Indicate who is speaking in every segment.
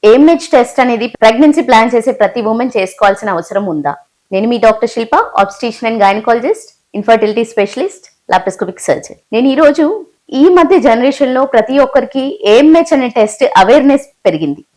Speaker 1: AMH test అనేది pregnancy plan చేసే ప్రతి ఉమెన్ చేసుకోవాల్సిన అవసరం ఉందా? నేను మీ doctor Shilpa, obstetrician and gynaecologist, infertility specialist, laparoscopic surgeon. నేను ఈ రోజు ఈ మధ్య జనరేషన్ లో ప్రతి ఒక్కరికి ఏఎంహెచ్ అనే టెస్ట్ అవేర్నెస్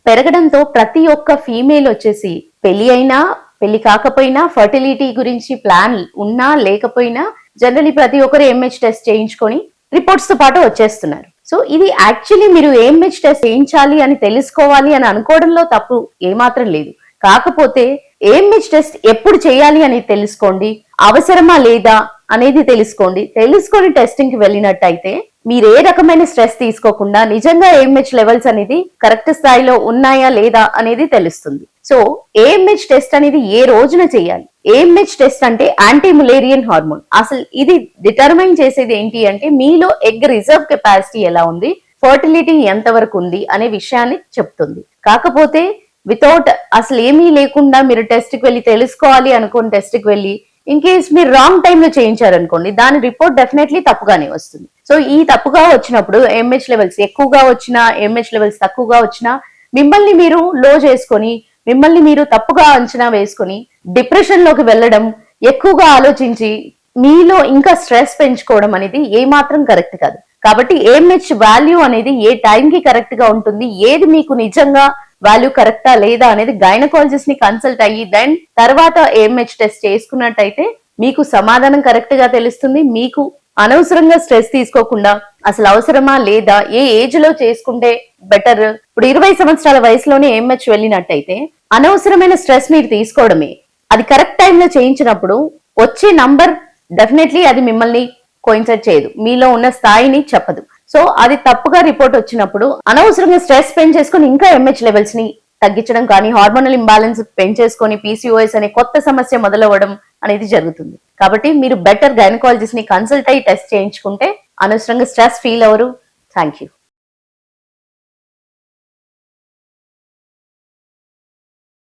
Speaker 1: పెరగడంతో ప్రతి ఒక్క ఫీమేల్ వచ్చేసి పెళ్లి అయినా పెళ్లి కాకపోయినా ఫర్టిలిటీ గురించి ప్లాన్ ఉన్నా లేకపోయినా జనరలీ ప్రతి ఒక్కరు ఏఎంహెచ్ టెస్ట్ చేయించుకొని రిపోర్ట్స్ తో పాటు వచ్చేస్తున్నారు. సో ఇది యాక్చువల్లీ మీరు ఏఎంహెచ్ టెస్ట్ చేయించాలి అని తెలుసుకోవాలి అని అనుకోవడంలో తప్పు ఏమాత్రం లేదు. కాకపోతే ఏఎంహెచ్ టెస్ట్ ఎప్పుడు చేయాలి అని తెలుసుకోండి, అవసరమా లేదా అనేది తెలుసుకొని టెస్టింగ్ కి వెళ్ళినట్టయితే మీరు ఏ రకమైన స్ట్రెస్ తీసుకోకుండా నిజంగా ఏఎంహెచ్ లెవెల్స్ అనేది కరెక్ట్ స్థాయిలో ఉన్నాయా లేదా అనేది తెలుస్తుంది. సో ఏఎంహెచ్ టెస్ట్ అనేది ఏ రోజున చేయాలి? ఏఎంహెచ్ టెస్ట్ అంటే యాంటీ ములేరియన్ హార్మోన్. అసలు ఇది డిటర్మైన్ చేసేది ఏంటి అంటే మీలో ఎగ్ రిజర్వ్ కెపాసిటీ ఎలా ఉంది, ఫర్టిలిటీ ఎంత వరకు ఉంది అనే విషయాన్ని చెప్తుంది. కాకపోతే వితౌట్ అసలు ఏమీ లేకుండా మీరు టెస్ట్ కి వెళ్ళి తెలుసుకోవాలి అనుకోని టెస్ట్ కి వెళ్ళి ఇన్ కేస్ మీరు రాంగ్ టైమ్ లో చేయించారనుకోండి, దాని రిపోర్ట్ డెఫినెట్లీ తప్పుగానే వస్తుంది. సో ఈ తప్పుగా వచ్చినప్పుడు ఏఎంహెచ్ లెవెల్స్ ఎక్కువగా వచ్చినా ఏఎంహెచ్ లెవెల్స్ తక్కువగా వచ్చినా మిమ్మల్ని మీరు లో చేసుకొని మిమ్మల్ని మీరు తప్పుగా అంచనా వేసుకొని డిప్రెషన్ లోకి వెళ్ళడం, ఎక్కువగా ఆలోచించి మీలో ఇంకా స్ట్రెస్ పెంచుకోవడం అనేది ఏమాత్రం కరెక్ట్ కాదు. కాబట్టి ఏఎంహెచ్ వాల్యూ అనేది ఏ టైంకి కరెక్ట్ గా ఉంటుంది, ఏది మీకు నిజంగా వాల్యూ కరెక్టా లేదా అనేది గైనకాలజిస్ట్ ని కన్సల్ట్ అయ్యి దెన్ తర్వాత ఏఎంహెచ్ టెస్ట్ చేసుకున్నట్టయితే మీకు సమాధానం కరెక్ట్ గా తెలుస్తుంది. మీకు అనవసరంగా స్ట్రెస్ తీసుకోకుండా అసలు అవసరమా లేదా, ఏ ఏజ్ లో చేసుకుంటే బెటర్. ఇప్పుడు 20 సంవత్సరాల వయసులోనే ఏఎంహెచ్ వెళ్ళినట్టయితే అనవసరమైన స్ట్రెస్ మీరు తీసుకోవడమే. అది కరెక్ట్ టైంలో చేయించినప్పుడు వచ్చే నంబర్ డెఫినెట్లీ అది మిమ్మల్ని కోయిన్సైడ్ చేయదు, మీలో ఉన్న స్థాయిని చెప్పదు. సో అది తప్పుగా రిపోర్ట్ వచ్చినప్పుడు అనవసరంగా స్ట్రెస్ పెంచేసుకొని ఇంకా ఎంహెచ్ లెవెల్స్ ని తగ్గించడం కానీ హార్మోనల్ ఇంబ్యాలెన్స్ పెంచేసుకొని పీసీఓఎస్ అనే కొత్త సమస్య మొదలవ్వడం అనేది జరుగుతుంది. కాబట్టి మీరు బెటర్ గైనకాలజిస్ట్ ని కన్సల్ట్ అయ్యి టెస్ట్ చేయించుకుంటే అనవసరంగా స్ట్రెస్ ఫీల్ అవ్వరు. Thank you.